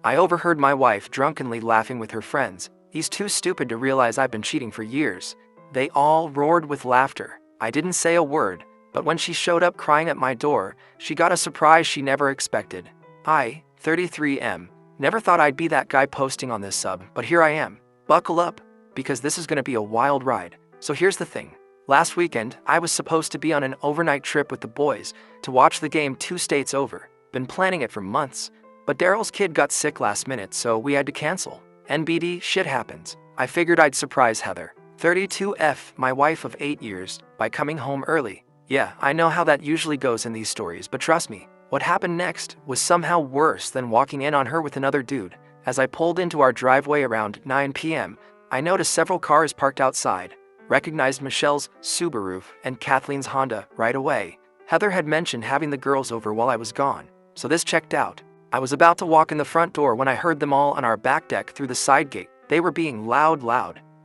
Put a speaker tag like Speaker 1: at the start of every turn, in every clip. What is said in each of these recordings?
Speaker 1: I overheard my wife drunkenly laughing with her friends. He's too stupid to realize I've been cheating for years. They all roared with laughter. I didn't say a word, but when she showed up crying at my door, she got a surprise she never expected. I, 33M, never thought I'd be that guy posting on this sub, but here I am. Buckle up, because this is gonna be a wild ride. So here's the thing. Last weekend, I was supposed to be on an overnight trip with the boys to watch the game 2 states over. Been planning it for months, but Daryl's kid got sick last minute, so we had to cancel. NBD, shit happens. I figured I'd surprise Heather, 32F, my wife of 8 years, by coming home early. Yeah, I know how that usually goes in these stories, but trust me, what happened next was somehow worse than walking in on her with another dude. As I pulled into our driveway around 9 p.m., I noticed several cars parked outside. Recognized Michelle's Subaru and Kathleen's Honda right away. Heather had mentioned having the girls over while I was gone, so this checked out. I was about to walk in the front door when I heard them all on our back deck through the side gate. They were being loud,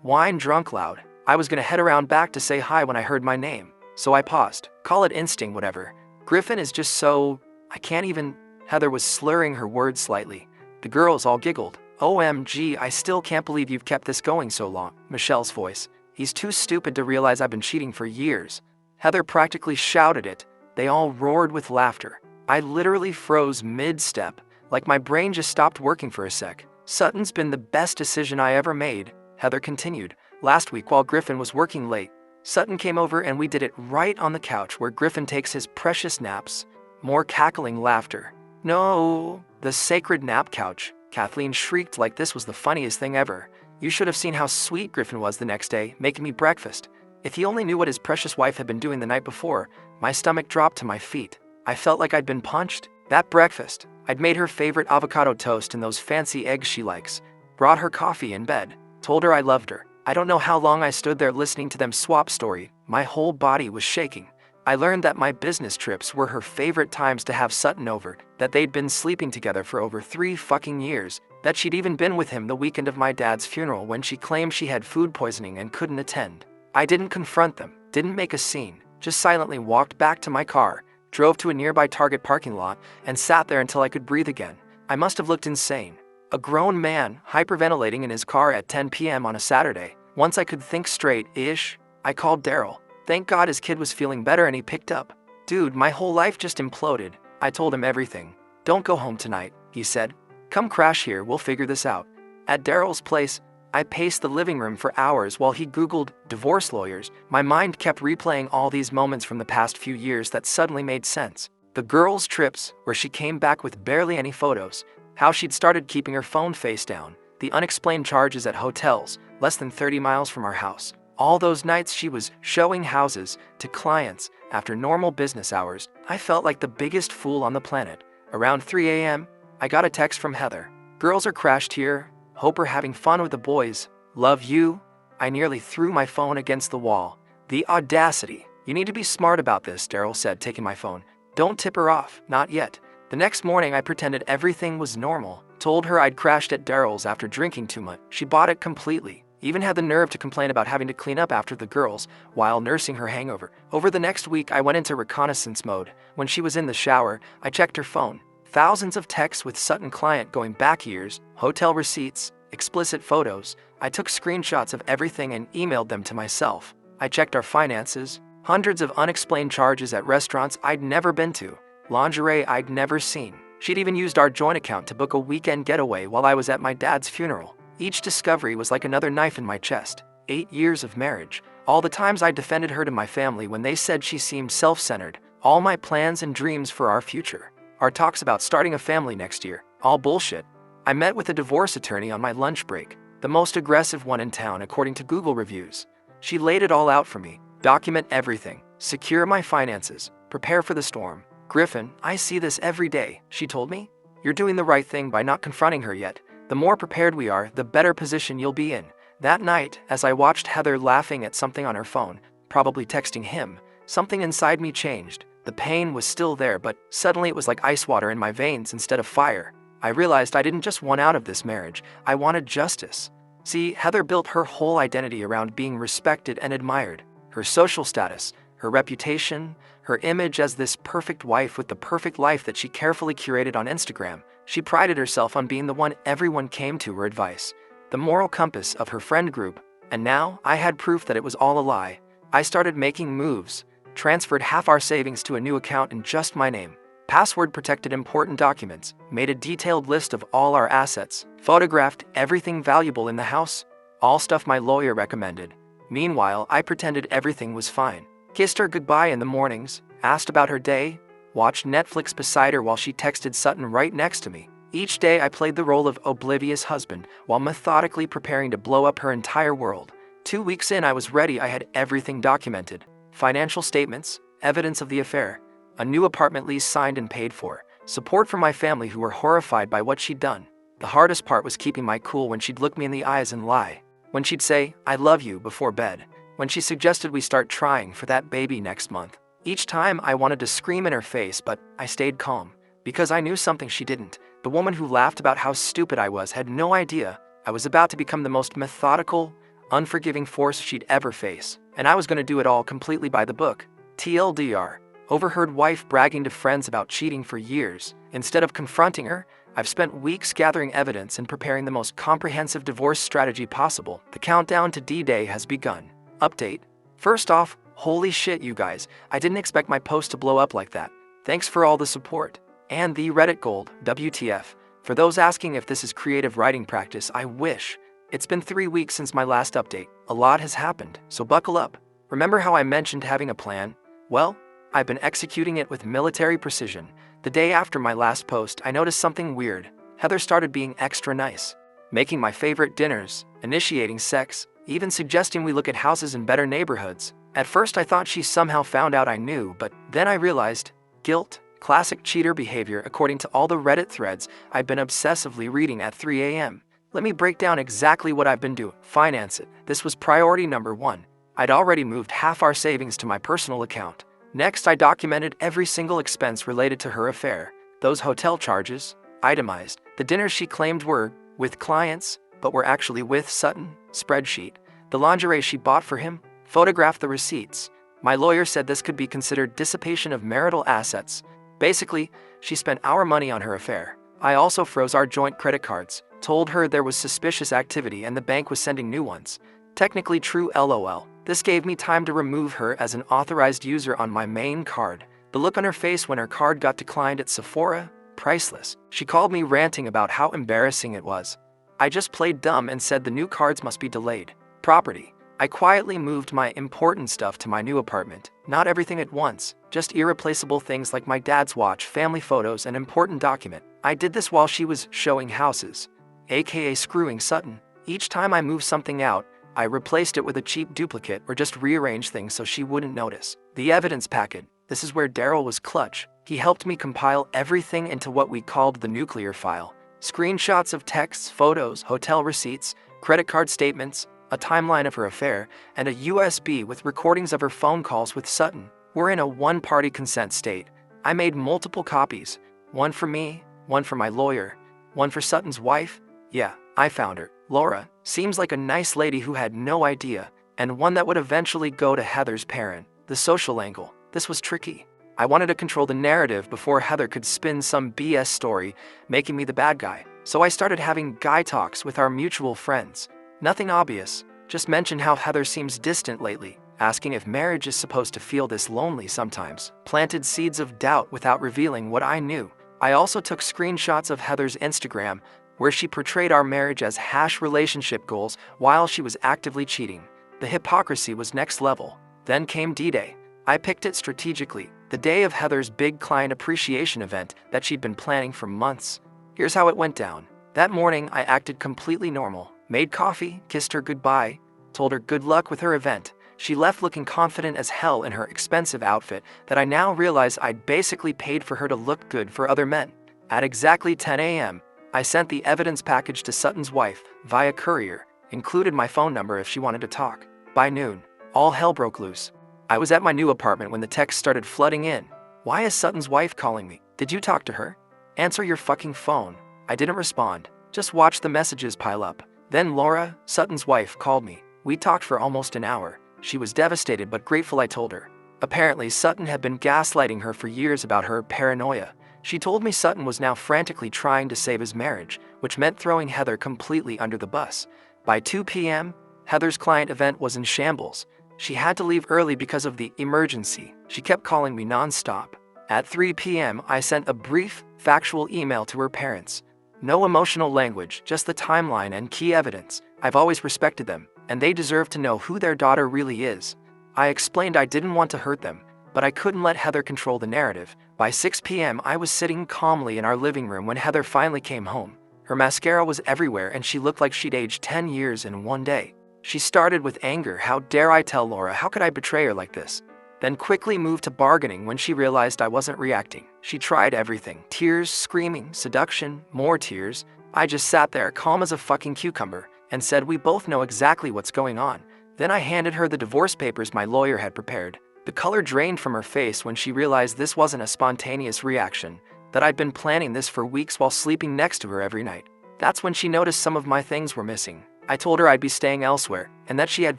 Speaker 1: wine drunk loud. I was gonna head around back to say hi when I heard my name, so I paused. Call it instinct, whatever. Griffin is just so... I can't even... Heather was slurring her words slightly. The girls all giggled. OMG, I still can't believe you've kept this going so long. Michelle's voice. He's too stupid to realize I've been cheating for years. Heather practically shouted it. They all roared with laughter. I literally froze mid-step, like my brain just stopped working for a sec. Sutton's been the best decision I ever made, Heather continued. Last week while Griffin was working late, Sutton came over and we did it right on the couch where Griffin takes his precious naps. More cackling laughter. No, the sacred nap couch. Kathleen shrieked like this was the funniest thing ever. You should have seen how sweet Griffin was the next day, making me breakfast. If he only knew what his precious wife had been doing the night before, my stomach dropped to my feet. I felt like I'd been punched. That breakfast, I'd made her favorite avocado toast and those fancy eggs she likes. Brought her coffee in bed. Told her I loved her. I don't know how long I stood there listening to them swap story. My whole body was shaking. I learned that my business trips were her favorite times to have Sutton over, that they'd been sleeping together for over 3 fucking years, that she'd even been with him the weekend of my dad's funeral when she claimed she had food poisoning and couldn't attend. I didn't confront them, didn't make a scene, just silently walked back to my car, drove to a nearby Target parking lot, and sat there until I could breathe again. I must have looked insane. A grown man hyperventilating in his car at 10 p.m. on a Saturday. Once I could think straight-ish, I called Daryl. Thank God his kid was feeling better and he picked up. Dude, my whole life just imploded. I told him everything. Don't go home tonight, he said. Come crash here, we'll figure this out. At Daryl's place, I paced the living room for hours while he Googled divorce lawyers. My mind kept replaying all these moments from the past few years that suddenly made sense. The girls' trips, where she came back with barely any photos. How she'd started keeping her phone face down. The unexplained charges at hotels, less than 30 miles from our house. All those nights she was showing houses to clients after normal business hours. I felt like the biggest fool on the planet. Around 3 a.m., I got a text from Heather. Girls are crashed here. Hope we're having fun with the boys. Love you. I nearly threw my phone against the wall. The audacity. You need to be smart about this, Daryl said, taking my phone. Don't tip her off, not yet. The next morning I pretended everything was normal. Told her I'd crashed at Daryl's after drinking too much. She bought it completely. Even had the nerve to complain about having to clean up after the girls while nursing her hangover. Over the next week, I went into reconnaissance mode. When she was in the shower, I checked her phone. Thousands of texts with Sutton client going back years, hotel receipts, explicit photos. I took screenshots of everything and emailed them to myself. I checked our finances, hundreds of unexplained charges at restaurants I'd never been to, lingerie I'd never seen. She'd even used our joint account to book a weekend getaway while I was at my dad's funeral. Each discovery was like another knife in my chest. 8 years of marriage. All the times I defended her to my family when they said she seemed self-centered. All my plans and dreams for our future. Our talks about starting a family next year. All bullshit. I met with a divorce attorney on my lunch break. The most aggressive one in town according to Google reviews. She laid it all out for me. Document everything. Secure my finances. Prepare for the storm. Griffin, I see this every day, she told me. You're doing the right thing by not confronting her yet. The more prepared we are, the better position you'll be in. That night, as I watched Heather laughing at something on her phone, probably texting him, something inside me changed. The pain was still there, but suddenly it was like ice water in my veins instead of fire. I realized I didn't just want out of this marriage, I wanted justice. See, Heather built her whole identity around being respected and admired. Her social status, her reputation, her image as this perfect wife with the perfect life that she carefully curated on Instagram. She prided herself on being the one everyone came to for advice, the moral compass of her friend group, and now I had proof that it was all a lie. I started making moves, transferred half our savings to a new account in just my name, password protected important documents, made a detailed list of all our assets, photographed everything valuable in the house, all stuff my lawyer recommended. Meanwhile, I pretended everything was fine, kissed her goodbye in the mornings, asked about her day, watched Netflix beside her while she texted Sutton right next to me. Each day I played the role of oblivious husband while methodically preparing to blow up her entire world. 2 weeks in, I was ready. I had everything documented. Financial statements, evidence of the affair, a new apartment lease signed and paid for, support from my family who were horrified by what she'd done. The hardest part was keeping my cool when she'd look me in the eyes and lie. When she'd say, "I love you," before bed. When she suggested we start trying for that baby next month. Each time I wanted to scream in her face, but I stayed calm. Because I knew something she didn't. The woman who laughed about how stupid I was had no idea I was about to become the most methodical, unforgiving force she'd ever face. And I was going to do it all completely by the book. TLDR. Overheard wife bragging to friends about cheating for years. Instead of confronting her, I've spent weeks gathering evidence and preparing the most comprehensive divorce strategy possible. The countdown to D-Day has begun. Update. First off, holy shit, you guys. I didn't expect my post to blow up like that. Thanks for all the support. And the Reddit gold, WTF. For those asking if this is creative writing practice, I wish. It's been 3 weeks since my last update. A lot has happened, so buckle up. Remember how I mentioned having a plan? Well, I've been executing it with military precision. The day after my last post, I noticed something weird. Heather started being extra nice, making my favorite dinners, initiating sex, even suggesting we look at houses in better neighborhoods. At first I thought she somehow found out I knew, but then I realized guilt, classic cheater behavior according to all the Reddit threads I've been obsessively reading at 3 a.m. Let me break down exactly what I've been doing. Finance it. This was priority number 1. I'd already moved half our savings to my personal account. Next, I documented every single expense related to her affair. Those hotel charges, itemized. The dinners she claimed were with clients, but were actually with Sutton, spreadsheet. The lingerie she bought for him, photographed the receipts. My lawyer said this could be considered dissipation of marital assets. Basically, she spent our money on her affair. I also froze our joint credit cards, told her there was suspicious activity and the bank was sending new ones. Technically true, LOL. This gave me time to remove her as an authorized user on my main card. The look on her face when her card got declined at Sephora, priceless. She called me ranting about how embarrassing it was. I just played dumb and said the new cards must be delayed. Property. I quietly moved my important stuff to my new apartment. Not everything at once, just irreplaceable things like my dad's watch, family photos, and important document. I did this while she was showing houses, aka screwing Sutton. Each time I moved something out, I replaced it with a cheap duplicate or just rearranged things so she wouldn't notice. The evidence packet. This is where Daryl was clutch. He helped me compile everything into what we called the nuclear file. Screenshots of texts, photos, hotel receipts, credit card statements, a timeline of her affair, and a USB with recordings of her phone calls with Sutton. We're in a one-party consent state. I made multiple copies. One for me, one for my lawyer, one for Sutton's wife. Yeah, I found her. Laura seems like a nice lady who had no idea, and one that would eventually go to Heather's parent. The social angle. This was tricky. I wanted to control the narrative before Heather could spin some BS story, making me the bad guy. So I started having guy talks with our mutual friends. Nothing obvious, just mention how Heather seems distant lately, asking if marriage is supposed to feel this lonely sometimes. Planted seeds of doubt without revealing what I knew. I also took screenshots of Heather's Instagram, where she portrayed our marriage as relationship goals while she was actively cheating. The hypocrisy was next level. Then came D-Day. I picked it strategically, the day of Heather's big client appreciation event that she'd been planning for months. Here's how it went down. That morning, I acted completely normal. Made coffee, kissed her goodbye, told her good luck with her event. She left looking confident as hell in her expensive outfit that I now realize I'd basically paid for her to look good for other men. At exactly 10 a.m., I sent the evidence package to Sutton's wife via courier, included my phone number if she wanted to talk. By noon, all hell broke loose. I was at my new apartment when the texts started flooding in. Why is Sutton's wife calling me? Did you talk to her? Answer your fucking phone. I didn't respond. Just watch the messages pile up. Then Laura, Sutton's wife, called me. We talked for almost an hour. She was devastated but grateful I told her. Apparently, Sutton had been gaslighting her for years about her paranoia. She told me Sutton was now frantically trying to save his marriage, which meant throwing Heather completely under the bus. By 2 p.m., Heather's client event was in shambles. She had to leave early because of the emergency. She kept calling me non-stop. At 3 p.m., I sent a brief, factual email to her parents. No emotional language, just the timeline and key evidence. I've always respected them, and they deserve to know who their daughter really is. I explained I didn't want to hurt them, but I couldn't let Heather control the narrative. By 6 p.m., I was sitting calmly in our living room when Heather finally came home. Her mascara was everywhere and she looked like she'd aged 10 years in one day. She started with anger. How dare I tell Laura? How could I betray her like this? Then quickly moved to bargaining when she realized I wasn't reacting. She tried everything. Tears, screaming, seduction, more tears. I just sat there calm as a fucking cucumber and said we both know exactly what's going on. Then I handed her the divorce papers my lawyer had prepared. The color drained from her face when she realized this wasn't a spontaneous reaction, that I'd been planning this for weeks while sleeping next to her every night. That's when she noticed some of my things were missing. I told her I'd be staying elsewhere, and that she had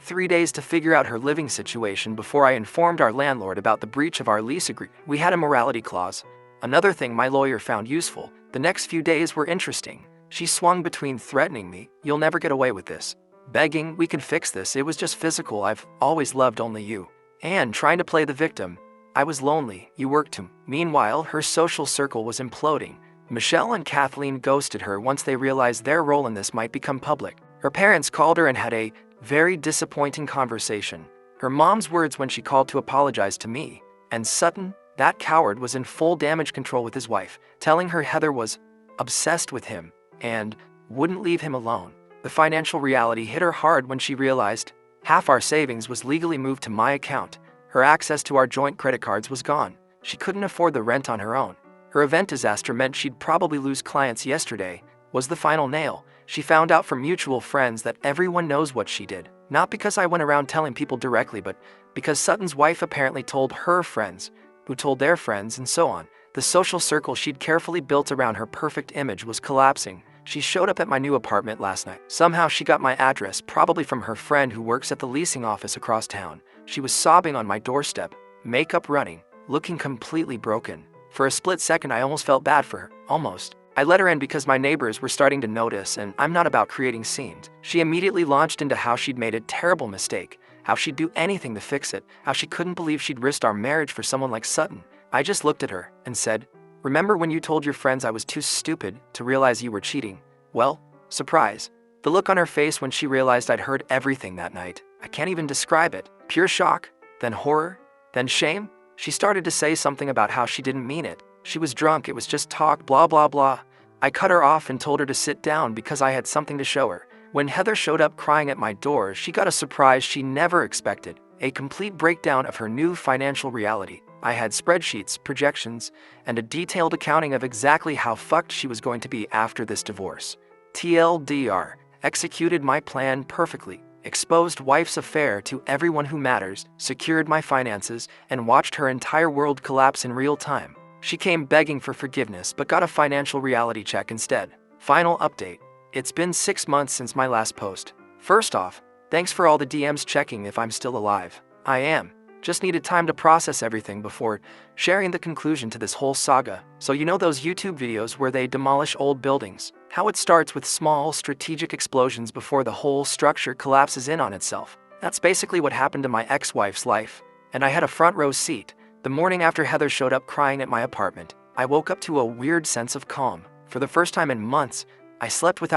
Speaker 1: 3 days to figure out her living situation before I informed our landlord about the breach of our lease agreement. We had a morality clause. Another thing my lawyer found useful. The next few days were interesting. She swung between threatening me, "You'll never get away with this," begging, "We can fix this, it was just physical, I've always loved only you," and trying to play the victim. I was lonely, you worked too. Meanwhile, her social circle was imploding. Michelle and Kathleen ghosted her once they realized their role in this might become public. Her parents called her and had a very disappointing conversation. Her mom's words when she called to apologize to me. And Sutton, that coward, was in full damage control with his wife, telling her Heather was obsessed with him and wouldn't leave him alone. The financial reality hit her hard when she realized half our savings was legally moved to my account. Her access to our joint credit cards was gone. She couldn't afford the rent on her own. Her event disaster meant she'd probably lose clients. Yesterday was the final nail. She found out from mutual friends that everyone knows what she did. Not because I went around telling people directly, but because Sutton's wife apparently told her friends, who told their friends, and so on. The social circle she'd carefully built around her perfect image was collapsing. She showed up at my new apartment last night. Somehow she got my address, probably from her friend who works at the leasing office across town. She was sobbing on my doorstep, makeup running, looking completely broken. For a split second, I almost felt bad for her. Almost. I let her in because my neighbors were starting to notice, and I'm not about creating scenes. She immediately launched into how she'd made a terrible mistake, how she'd do anything to fix it, how she couldn't believe she'd risked our marriage for someone like Sutton. I just looked at her and said, "Remember when you told your friends I was too stupid to realize you were cheating?" Well, surprise. The look on her face when she realized I'd heard everything that night. I can't even describe it. Pure shock, then horror, then shame. She started to say something about how she didn't mean it. She was drunk, it was just talk, blah blah blah. I cut her off and told her to sit down because I had something to show her. When Heather showed up crying at my door, she got a surprise she never expected. A complete breakdown of her new financial reality. I had spreadsheets, projections, and a detailed accounting of exactly how fucked she was going to be after this divorce. TLDR, executed my plan perfectly. Exposed wife's affair to everyone who matters, secured my finances, and watched her entire world collapse in real time. She came begging for forgiveness but got a financial reality check instead. Final update. It's been 6 months since my last post. First off, thanks for all the DMs checking if I'm still alive. I am. Just needed time to process everything before sharing the conclusion to this whole saga. So you know those YouTube videos where they demolish old buildings? How it starts with small, strategic explosions before the whole structure collapses in on itself. That's basically what happened to my ex-wife's life. And I had a front row seat. The morning after Heather showed up crying at my apartment, I woke up to a weird sense of calm. For the first time in months, I slept without